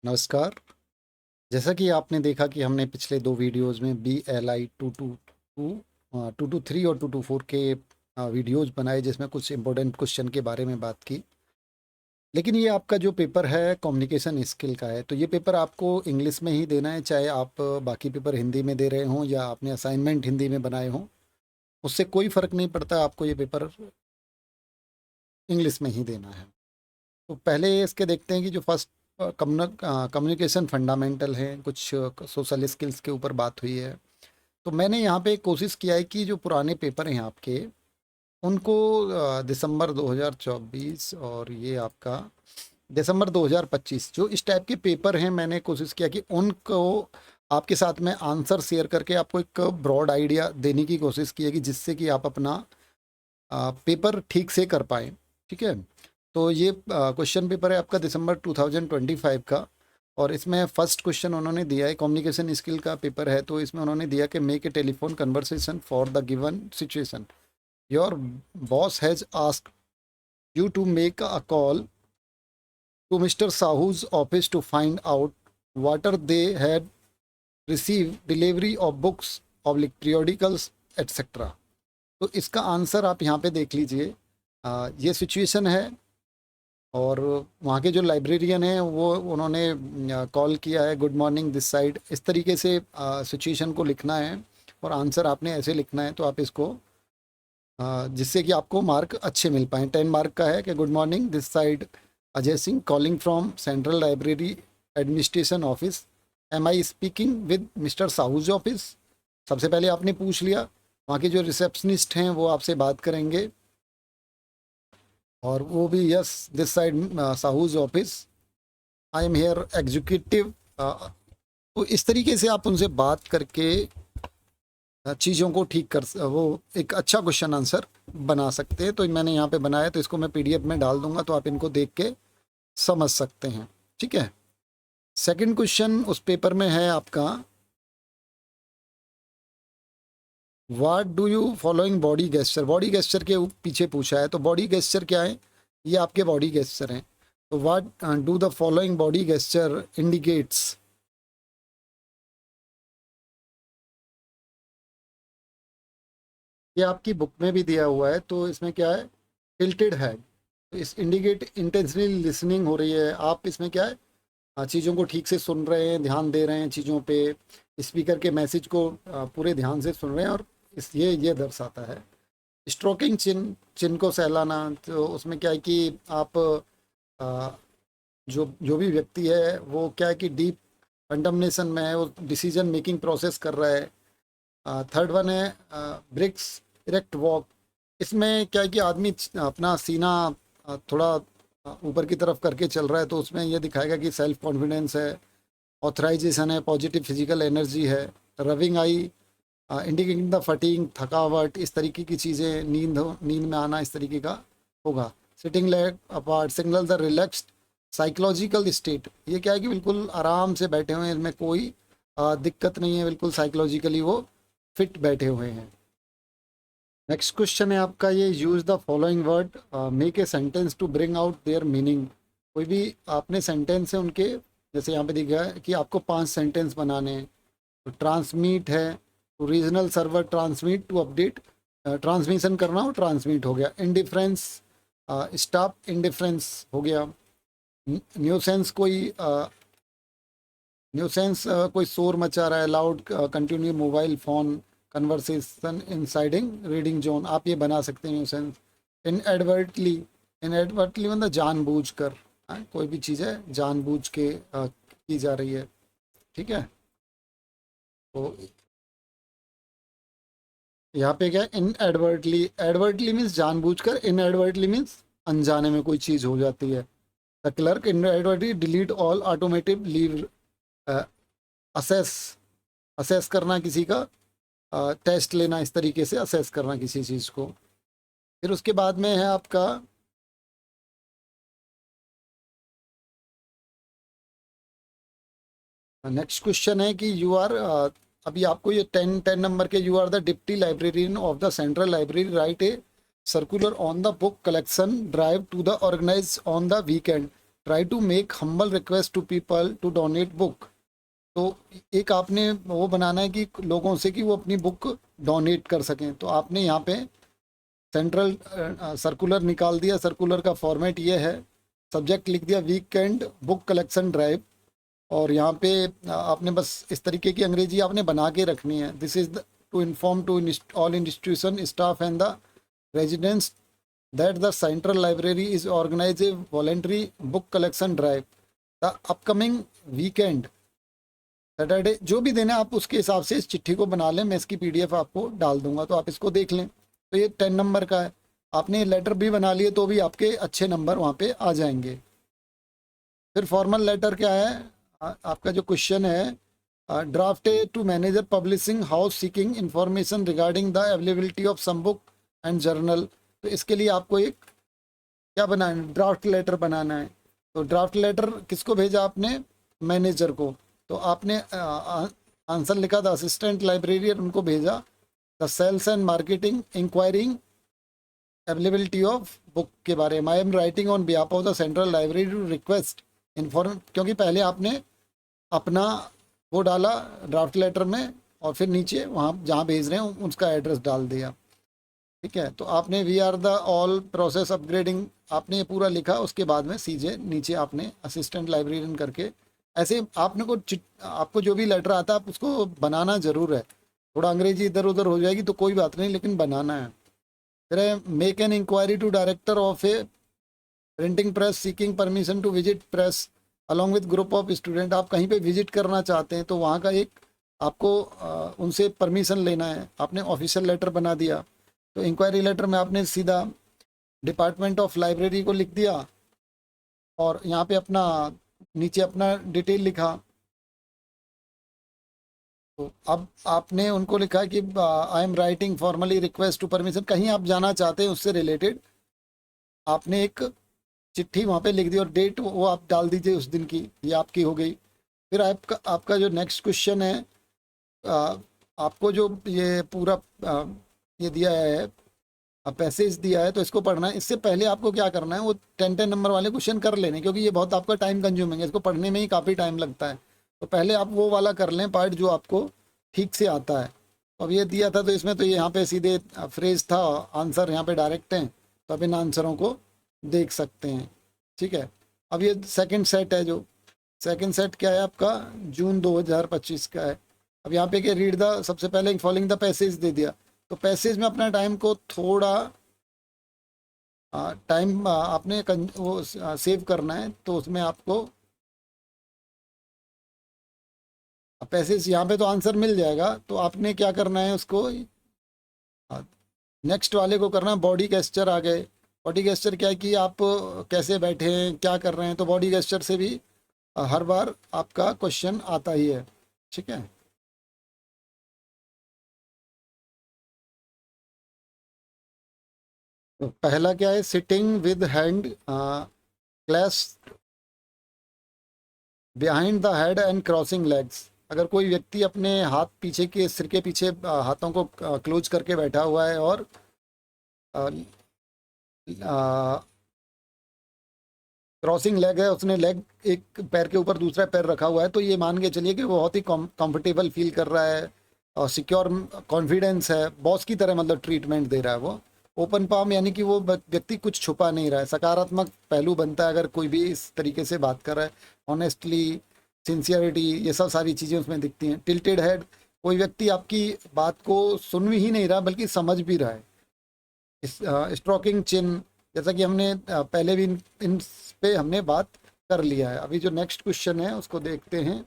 नमस्कार। जैसा कि आपने देखा कि हमने पिछले 2 वीडियोज़ में BLI 223 और 224 के वीडियोज़ बनाए जिसमें कुछ इम्पोर्टेंट क्वेश्चन के बारे में बात की। लेकिन ये आपका जो पेपर है कम्युनिकेशन स्किल का है, तो ये पेपर आपको इंग्लिश में ही देना है, चाहे आप बाकी पेपर हिंदी में दे रहे हों या आपने असाइनमेंट हिंदी में बनाए हों, उससे कोई फ़र्क नहीं पड़ता, आपको ये पेपर इंग्लिश में ही देना है। तो पहले इसके देखते हैं कि जो फर्स्ट कम्युनिकेशन फंडामेंटल हैं, कुछ सोशल स्किल्स के ऊपर बात हुई है। तो मैंने यहाँ पे कोशिश किया है कि जो पुराने पेपर हैं आपके, उनको दिसंबर 2024 और ये आपका दिसंबर 2025 जो इस टाइप के पेपर हैं, मैंने कोशिश किया कि उनको आपके साथ में आंसर शेयर करके आपको एक ब्रॉड आइडिया देने की कोशिश की है कि जिससे कि आप अपना पेपर ठीक से कर पाएँ, ठीक है? तो ये क्वेश्चन पेपर है आपका दिसंबर 2025 का और इसमें फर्स्ट क्वेश्चन उन्होंने दिया है, कम्युनिकेशन स्किल का पेपर है, तो इसमें उन्होंने दिया कि make a telephone conversation for the given situation. Your boss has asked you to make a call to mister Sahu's office to find out whether they had receive delivery of books oblique periodicals etcetera. तो इसका answer आप यहाँ पे देख लीजिए। ये situation है और वहाँ के जो लाइब्रेरियन हैं वो उन्होंने कॉल किया है, गुड मॉर्निंग दिस साइड, इस तरीके से सिचुएशन को लिखना है और आंसर आपने ऐसे लिखना है। तो आप इसको जिससे कि आपको मार्क अच्छे मिल पाएँ। 10 मार्क का है कि good morning this side Ajay Singh calling from central library administration office, am I speaking with mister Sahu's office. सबसे पहले आपने पूछ लिया, वहाँ के जो रिसेप्शनिस्ट हैं वो आपसे बात करेंगे और वो भी yes this side Sahu's office, I am here executive. तो इस तरीके से आप उनसे बात करके चीज़ों को ठीक कर वो एक अच्छा क्वेश्चन आंसर बना सकते हैं। तो मैंने यहाँ पे बनाया, तो इसको मैं PDF में डाल दूंगा, तो आप इनको देख के समझ सकते हैं, ठीक है। सेकंड क्वेश्चन उस पेपर में है आपका, what do you following body gesture. Body gesture के पीछे पूछा है, तो बॉडी गेस्चर क्या है, ये आपके बॉडी गेस्चर हैं। तो what do the following body gesture indicates. ये आपकी बुक में भी दिया हुआ है, तो इसमें क्या है, टिल्टेड हेड। तो इस इंडिकेट इंटेंशनली लिसनिंग हो रही है, आप इसमें क्या है, चीज़ों को ठीक से सुन रहे हैं, ध्यान दे रहे हैं चीज़ों पे, स्पीकर के मैसेज को पूरे ध्यान से सुन रहे हैं, और इस ये दर्शाता है। स्ट्रोकिंग चिन, चिन को सहलाना, तो उसमें क्या है कि आप आ, जो जो भी व्यक्ति है वो क्या है कि डीप कंडमनेशन में है, वो डिसीजन मेकिंग प्रोसेस कर रहा है। थर्ड वन है ब्रिक्स इरेक्ट वॉक। इसमें क्या है कि आदमी अपना सीना थोड़ा ऊपर की तरफ करके चल रहा है, तो उसमें यह दिखाएगा कि सेल्फ कॉन्फिडेंस है। ऑथराइजेशन है, पॉजिटिव फिजिकल एनर्जी है। रविंग आई इंडिकेटिंग द फटीग, थकावट, इस तरीके की चीज़ें, नींद में आना, इस तरीके का होगा। Sitting leg apart signal the relaxed psychological state. ये क्या है कि बिल्कुल आराम से बैठे हुए हैं, इसमें कोई दिक्कत नहीं है, बिल्कुल साइकोलॉजिकली वो फिट बैठे हुए हैं। नेक्स्ट क्वेश्चन है आपका ये, use the following word make a sentence to bring out their meaning. कोई भी आपने सेंटेंस है उनके, जैसे यहाँ पे दिखा है कि आपको 5 सेंटेंस बनाने हैं। तो ट्रांसमिट है, तो regional server transmit to update, transmission करना हो, ट्रांसमिट हो गया। इंडिफरेंस, स्टॉप इंडिफरेंस हो गया। न्यूसेंस, कोई शोर मचा रहा है, loud continue mobile phone conversation inside in reading zone, आप ये बना सकते हैं न्यूसेंस। इनएडवर्टली, इनएडवर्टली मतलब जानबूझकर, कोई भी चीज़ है जानबूझ के की जा रही है, ठीक है। तो यहाँ पे क्या है, इनएडवर्टली, एडवर्टली मीन्स जानबूझकर, इनएडवर्टली मीन्स अनजाने में कोई चीज़ हो जाती है। The clerk inadvertently delete all automotive leave. Assess, assess करना किसी का, टेस्ट लेना, इस तरीके से असेस करना किसी चीज़ को। फिर उसके बाद में है आपका नेक्स्ट क्वेश्चन है कि यू आर, अभी आपको ये 10 नंबर के, you are the deputy librarian of the central library, write a circular on the book collection drive to the organise on the weekend. Try to make humble request to people to donate book. तो एक आपने वो बनाना है कि लोगों से कि वो अपनी बुक डोनेट कर सकें। तो आपने यहाँ पे सेंट्रल सर्कुलर निकाल दिया। सर्कुलर का फॉर्मेट ये है, सब्जेक्ट लिख दिया वीकेंड बुक कलेक्शन ड्राइव, और यहाँ पे आपने बस इस तरीके की अंग्रेजी आपने बना के रखनी है। This is to inform to all institution staff and the residents that the central library is organize a voluntary book collection drive the upcoming weekend Saturday. जो भी देना आप उसके हिसाब से इस चिट्ठी को बना लें, मैं इसकी पीडीएफ आपको डाल दूंगा तो आप इसको देख लें। तो ये 10 नंबर का है। आपने लेटर भी बना लिए तो भी आपके अच्छे नंबर वहाँ पे आ जाएंगे। फिर फॉर्मल लेटर क्या है, आपका जो क्वेश्चन है, draft to manager publishing house seeking information regarding the availability of some book and journal. तो इसके लिए आपको एक क्या बनाना है, ड्राफ्ट लेटर बनाना है। तो ड्राफ्ट लेटर किसको भेजा आपने, मैनेजर को। तो आपने आंसर लिखा था असिस्टेंट लाइब्रेरियन, उनको भेजा the sales and marketing inquiring availability of book के बारे में। I am writing on behalf of the central library to request inform, क्योंकि पहले आपने अपना वो डाला ड्राफ्ट लेटर में और फिर नीचे वहाँ जहाँ भेज रहे हैं उसका एड्रेस डाल दिया। ठीक है, तो आपने we are the all process upgrading आपने ये पूरा लिखा। उसके बाद में सीजे नीचे आपने असिस्टेंट लाइब्रेरियन करके ऐसे आपने को आपको जो भी लेटर आता है आप उसको बनाना ज़रूर है। थोड़ा अंग्रेजी इधर उधर हो जाएगी तो कोई बात नहीं, लेकिन बनाना है। फिर make an inquiry to director of a printing press seeking permission to visit press along with group of student. आप कहीं पे विजिट करना चाहते हैं तो वहाँ का एक आपको उनसे परमिशन लेना है। आपने ऑफिशियल लेटर बना दिया। तो इंक्वायरी लेटर में आपने सीधा डिपार्टमेंट ऑफ लाइब्रेरी को लिख दिया और यहाँ पे अपना नीचे अपना डिटेल लिखा। तो अब आपने उनको लिखा कि I am writing formally request to permission, कहीं आप जाना चाहते हैं उससे रिलेटेड आपने एक चिट्ठी वहाँ पे लिख दी और डेट वो आप डाल दीजिए उस दिन की, ये आपकी हो गई। फिर आपका जो नेक्स्ट क्वेश्चन है, आपको जो ये पूरा ये दिया है पैसेज दिया है तो इसको पढ़ना है। इससे पहले आपको क्या करना है, वो 10-10 नंबर वाले क्वेश्चन कर लेने, क्योंकि ये बहुत आपका टाइम कंज्यूमिंग है, इसको पढ़ने में ही काफ़ी टाइम लगता है। तो पहले आप वो वाला कर लें पार्ट जो आपको ठीक से आता है। अब ये दिया था तो इसमें तो यहाँ पे सीधे फ्रेज था, आंसर यहाँ पे डायरेक्ट हैं, तो आप इन आंसरों को देख सकते हैं। ठीक है, अब ये सेकंड सेट है, जो सेकंड सेट क्या है आपका जून 2025 का है। अब यहाँ पे क्या रीड द, सबसे पहले फॉलोइंग द पैसेज दे दिया। तो पैसेज में अपना टाइम को थोड़ा टाइम आपने वो सेव करना है। तो उसमें आपको पैसेज यहाँ पे तो आंसर मिल जाएगा। तो आपने क्या करना है, उसको नेक्स्ट वाले को करना है। बॉडी गेस्चर आ गए। बॉडी गेस्चर क्या है कि आप कैसे बैठे हैं, क्या कर रहे हैं, तो बॉडी गेस्चर से भी हर बार आपका क्वेश्चन आता ही है। ठीक है, तो पहला क्या है, sitting with hand clasped behind the head and crossing legs. अगर कोई व्यक्ति अपने हाथ पीछे के सिर के पीछे हाथों को क्लोज करके बैठा हुआ है और क्रॉसिंग लेग है, उसने लेग एक पैर के ऊपर दूसरा पैर रखा हुआ है, तो ये मान के चलिए कि वो बहुत ही कंफर्टेबल फील कर रहा है और सिक्योर कॉन्फिडेंस है, बॉस की तरह मतलब ट्रीटमेंट दे रहा है वो। ओपन पाम यानी कि वो व्यक्ति कुछ छुपा नहीं रहा है, सकारात्मक पहलू बनता है अगर कोई भी इस तरीके से बात कर रहा है। ऑनेस्टली, सिंसियरिटी, ये सब सारी चीज़ें उसमें दिखती हैं। टिल्टेड हेड, कोई व्यक्ति आपकी बात को सुन ही नहीं रहा बल्कि समझ भी रहा है। स्ट्रोकिंग चिन, जैसा कि हमने पहले भी इन पे हमने बात कर लिया है। अभी जो नेक्स्ट क्वेश्चन है उसको देखते हैं।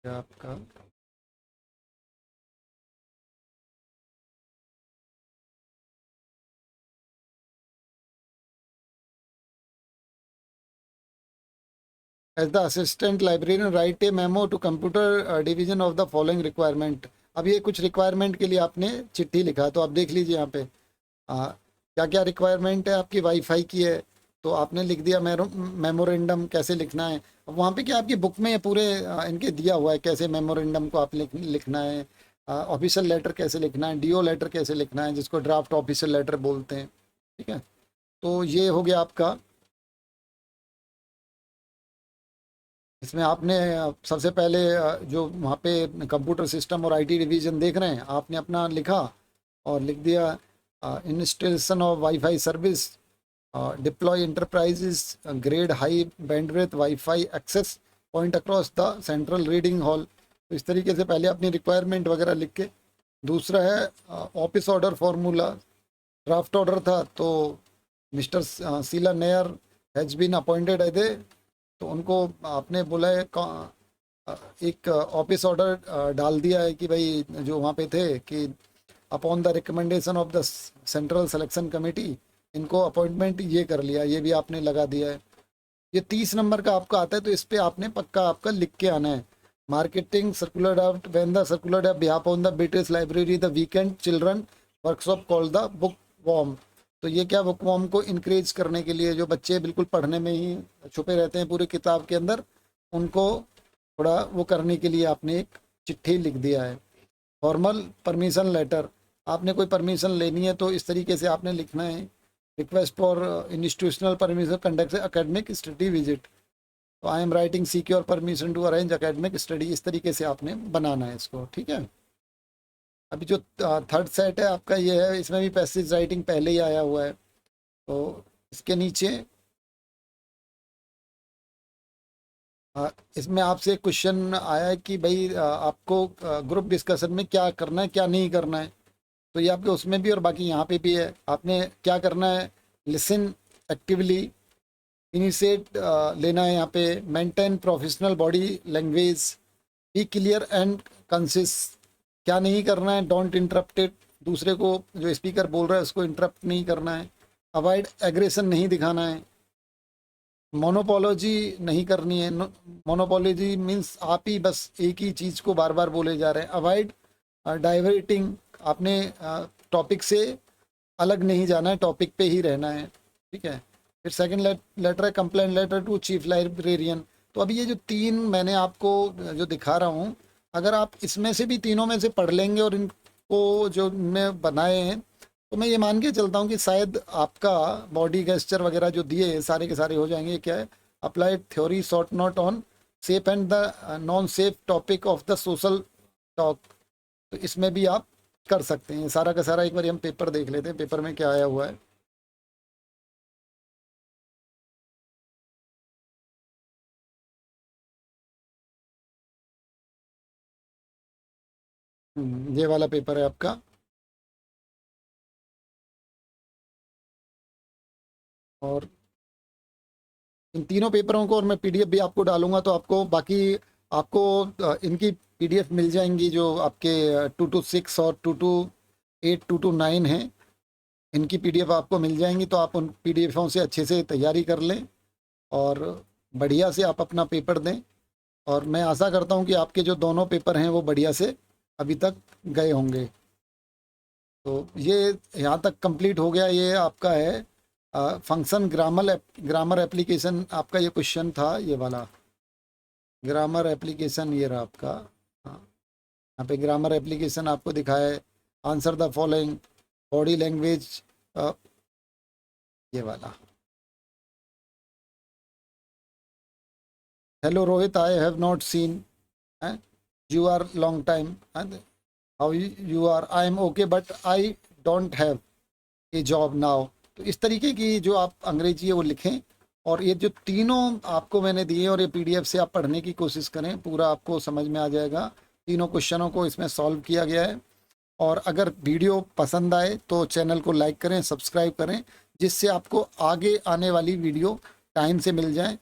आपका as the assistant librarian write a memo to computer division of the following requirement. अब ये कुछ रिक्वायरमेंट के लिए आपने चिट्ठी लिखा है, तो आप देख लीजिए यहाँ पे क्या क्या रिक्वायरमेंट है। आपकी वाईफाई की है तो आपने लिख दिया मेमोरेंडम कैसे लिखना है। अब वहाँ पे क्या आपकी बुक में पूरे इनके दिया हुआ है कैसे मेमोरेंडम को आप लिखना है। ऑफिशियल लेटर कैसे लिखना है, डीओ लेटर कैसे लिखना है, जिसको ड्राफ्ट ऑफिशियल लेटर बोलते हैं। ठीक है, तो ये हो गया आपका। इसमें आपने सबसे पहले जो वहाँ पे कंप्यूटर सिस्टम और आईटी डिवीजन देख रहे हैं, आपने अपना लिखा और लिख दिया installation of wifi service, deploy enterprises grade high bandwidth wifi access point across the central reading hall. तो इस तरीके से पहले अपनी रिक्वायरमेंट वगैरह लिख के, दूसरा है office order formula, draft order था तो मिस्टर सीला नेयर हैज बीन अपॉइंटेड है थे, तो उनको आपने बोला है एक ऑफिस ऑर्डर डाल दिया है कि भाई जो वहाँ पे थे कि upon the recommendation of the central selection committee, इनको अपॉइंटमेंट ये कर लिया, ये भी आपने लगा दिया है। ये 30 नंबर का आपका आता है, तो इस पे आपने पक्का आपका लिख के आना है। Marketing circular draft when the circular draft behalf on the British library the weekend children workshop called the book worm. तो ये क्या, बुक वॉर्म को इनक्रेज करने के लिए, जो बच्चे बिल्कुल पढ़ने में ही छुपे रहते हैं पूरी किताब के अंदर, उनको थोड़ा वो करने के लिए आपने एक चिट्ठी लिख दिया है। फॉर्मल परमिशन लेटर, आपने कोई परमिशन लेनी है तो इस तरीके से आपने लिखना है। Request for institutional permission conduct academic study visit, तो I am writing seek your permission to arrange academic study, इस तरीके से आपने बनाना है इसको। ठीक है, अभी जो थर्ड सेट है आपका ये है, इसमें भी पैसेज राइटिंग पहले ही आया हुआ है। तो इसके नीचे इसमें आपसे क्वेश्चन आया है कि भाई आपको ग्रुप डिस्कशन में क्या करना है क्या नहीं करना है। तो ये आपके उसमें भी और बाकी यहाँ पे भी है। आपने क्या करना है, लिसन एक्टिवली, इनिशिएट लेना है यहाँ पे, maintain professional body language, be clear and concise. क्या नहीं करना है, डोंट इंटरप्टेड, दूसरे को जो स्पीकर बोल रहा है उसको इंटरप्ट नहीं करना है। अवॉइड एग्रेशन नहीं दिखाना है। मोनोपोलॉजी नहीं करनी है। मोनोपोलॉजी मीन्स आप ही बस एक ही चीज़ को बार बार बोले जा रहे हैं। अवॉइड डाइवर्टिंग, आपने टॉपिक से अलग नहीं जाना है, टॉपिक पे ही रहना है। ठीक है, फिर सेकंड लेटर है complaint letter to chief librarian. तो अभी ये जो तीन मैंने आपको जो दिखा रहा हूँ, अगर आप इसमें से भी तीनों में से पढ़ लेंगे और इनको जो मैं बनाए हैं, तो मैं ये मान के चलता हूँ कि शायद आपका बॉडी गेस्चर वगैरह जो दिए सारे के सारे हो जाएंगे। क्या है, applied theory short note on safe and the non safe topic of the social talk, तो इसमें भी आप कर सकते हैं। सारा का सारा एक बार हम पेपर देख लेते हैं, पेपर में क्या आया हुआ है। ये वाला पेपर है आपका। और इन तीनों पेपरों को और मैं पीडीएफ भी आपको डालूंगा, तो आपको बाकी आपको इनकी पीडीएफ मिल जाएंगी जो आपके 2 to 6 और 2 to 8 2 to 9 हैं। इनकी पीडीएफ आपको मिल जाएंगी, तो आप उन पीडीएफों से अच्छे से तैयारी कर लें और बढ़िया से आप अपना पेपर दें। और मैं आशा करता हूं कि आपके जो दोनों पेपर हैं वो बढ़िया से अभी तक गए होंगे। तो ये यहाँ तक कंप्लीट हो गया। ये आपका है फंक्शन ग्रामर एप्लीकेशन, आपका ये क्वेश्चन था ये वाला ग्रामर एप्लीकेशन, ये रहा आपका। हाँ, यहाँ पे ग्रामर एप्लीकेशन आपको दिखाया है। Answer the following, body language, ये वाला। Hello Rohit, I have not seen you are long time, how you are, I am okay but I don't have a job now. तो इस तरीके की जो आप अंग्रेजी है वो लिखें। और ये जो तीनों आपको मैंने दिए और ये पीडीएफ से आप पढ़ने की कोशिश करें, पूरा आपको समझ में आ जाएगा। तीनों क्वेश्चनों को इसमें सॉल्व किया गया है। और अगर वीडियो पसंद आए तो चैनल को लाइक करें, सब्सक्राइब करें, जिससे आपको आगे आने वाली वीडियो टाइम से मिल जाए।